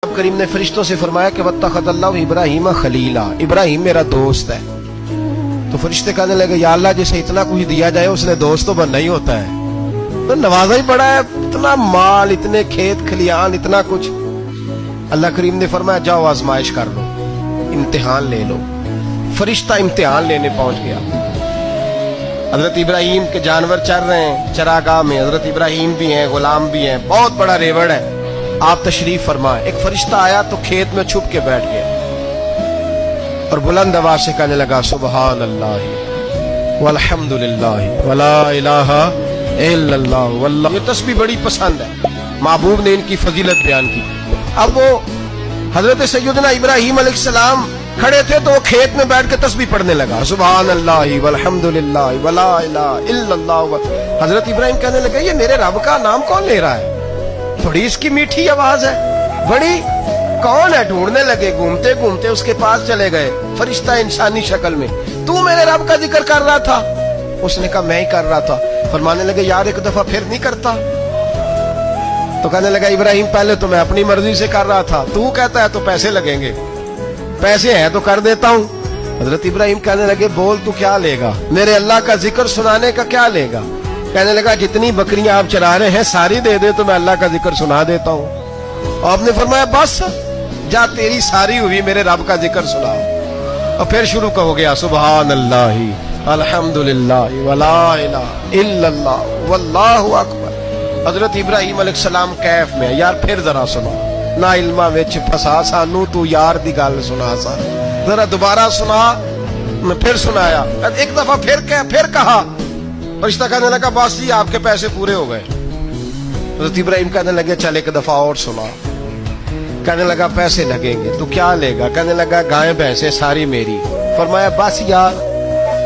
اب کریم نے فرشتوں سے فرمایا کہ وَاتَّخَذَ اللَّهُ ابراہیم خلیلا، ابراہیم میرا دوست ہے۔ تو فرشتے کہنے لگے یا اللہ جسے اتنا کچھ دیا جائے اس نے دوست تو بننا ہی ہوتا ہے، تو نوازا ہی پڑا ہے، اتنا مال، اتنے کھیت کھلیان، اتنا کچھ۔ اللہ کریم نے فرمایا جاؤ آزمائش کر لو، امتحان لے لو۔ فرشتہ امتحان لینے پہنچ گیا۔ حضرت ابراہیم کے جانور چر رہے ہیں چراگاہ میں، حضرت ابراہیم بھی ہیں، غلام بھی ہیں، بہت بڑا ریوڑ ہے۔ آپ تشریف فرمائیں۔ ایک فرشتہ آیا تو کھیت میں چھپ کے بیٹھ گیا اور بلند آواز سے کہنے لگا سبحان اللہ والحمدللہ ولا الہ الا اللہ واللہ۔ یہ تسبیح بڑی پسند ہے، محبوب نے ان کی فضیلت بیان کی۔ اب وہ حضرت سیدنا ابراہیم علیہ السلام کھڑے تھے تو وہ کھیت میں بیٹھ کے تسبیح پڑھنے لگا سبحان اللہ والحمدللہ ولا الہ الا اللہ۔ حضرت ابراہیم کہنے لگے یہ میرے رب کا نام کون لے رہا ہے؟ بڑی اس کی میٹھی آواز ہے، بڑی کون ہے؟ ڈھونڈنے لگے، گھومتے گھومتے اس کے پاس چلے گئے، فرشتہ انسانی شکل میں۔ تو میرے رب کا ذکر کر رہا تھا؟ اس نے کہا میں ہی کر رہا تھا۔ فرمانے لگے یار ایک دفعہ پھر نہیں کرتا؟ تو کہنے لگا ابراہیم پہلے تو میں اپنی مرضی سے کر رہا تھا، تو کہتا ہے تو پیسے لگیں گے، پیسے ہیں تو کر دیتا ہوں۔ حضرت ابراہیم کہنے لگے بول تو کیا لے گا؟ میرے اللہ کا ذکر سنانے کا کیا لے گا؟ کہنے لگا جتنی بکریاں آپ چرا رہے ہیں ساری دے دے تو میں اللہ کا ذکر سنا دیتا ہوں۔ اور آپ نے فرمایا بس جا تیری ساری ہوئی، میرے رب کا ذکر سنا۔ اور پھر شروع ہو گیا سبحان اللہ الحمدللہ ولا الہ الا اللہ واللہ اکبر۔ حضرت ابراہیم علیہ السلام کیف میں یار پھر ذرا سنا، نا علمہ وچ پھسا سانو تو یار دی گل سنا سا، ذرا دوبارہ سنا۔ میں پھر سنایا، ایک دفعہ پھر کہا۔ فرشتہ کہنے لگا بس جی آپ کے پیسے پورے ہو گئے۔ حضرت ابراہیم کہنے لگے چل ایک دفعہ اور سنا۔ کہنے لگا پیسے لگیں گے، تو کیا لے گا؟ کہنے لگا گائیں بھینسیں ساری میری۔ فرمایا بس یار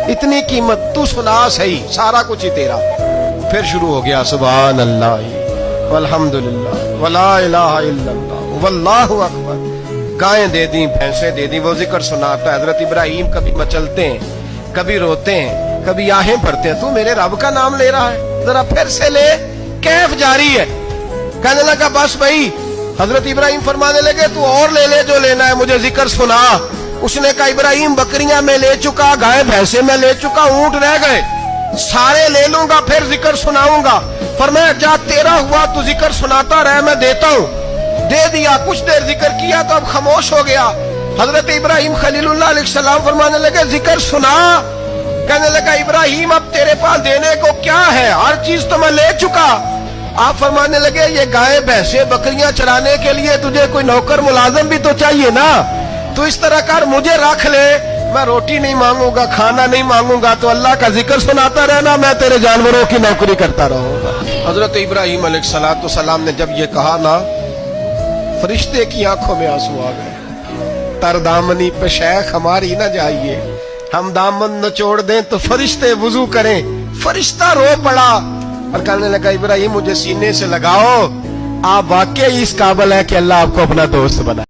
اتنی قیمت، تو سنا صحیح، سارا کچھ ہی تیرا۔ پھر شروع ہو گیا سبحان اللہ والحمدللہ ولا الہ الا اللہ واللہ اکبر۔ گائیں دے دیں، بھینسیں دے دیں، وہ ذکر سناتا ہے۔ حضرت ابراہیم کبھی مچلتے ہیں، کبھی روتے ہیں، کبھی آہیں بھرتے ہیں، تو میرے رب کا نام لے رہا ہے، ذرا پھر سے لے۔ کیف جاری ہے۔ کہنے لگا بس بھائی۔ حضرت ابراہیم فرمانے لگے تو اور لے لے جو لینا ہے، مجھے ذکر سنا۔ اس نے کہا ابراہیم بکریاں میں لے چکا، گائے بھینسے میں لے چکا، اونٹ رہ گئے، سارے لے لوں گا پھر ذکر سناؤں گا۔ فرمایا جا تیرا ہوا تو ذکر سناتا رہ، میں دیتا ہوں۔ دے دیا، کچھ دیر ذکر کیا تو اب خاموش ہو گیا۔ حضرت ابراہیم خلیل اللہ علیہ السلام فرمانے لگے ذکر سنا۔ کہنے لگا ابراہیم اب تیرے پاس دینے کو کیا ہے؟ ہر چیز تو میں لے چکا۔ آپ فرمانے لگے یہ گائے بھینسیں بکریاں چرانے کے لیے تجھے کوئی نوکر ملازم بھی تو چاہیے نا، تو اس طرح کر مجھے رکھ لے، میں روٹی نہیں مانگوں گا، کھانا نہیں مانگوں گا، تو اللہ کا ذکر سناتا رہنا، میں تیرے جانوروں کی نوکری کرتا رہوں گا۔ حضرت ابراہیم علیہ السلام نے جب یہ کہا نا، فرشتے کی آنکھوں میں آنسو آ گئے۔ تر دامنی پہ شیخ ہماری نہ جائیے، ہم دامن نچوڑ دیں تو فرشتے وضو کریں۔ فرشتہ رو پڑا اور کہنے لگا ابراہیم مجھے سینے سے لگاؤ، آپ واقعی اس قابل ہے کہ اللہ آپ کو اپنا دوست بنائے۔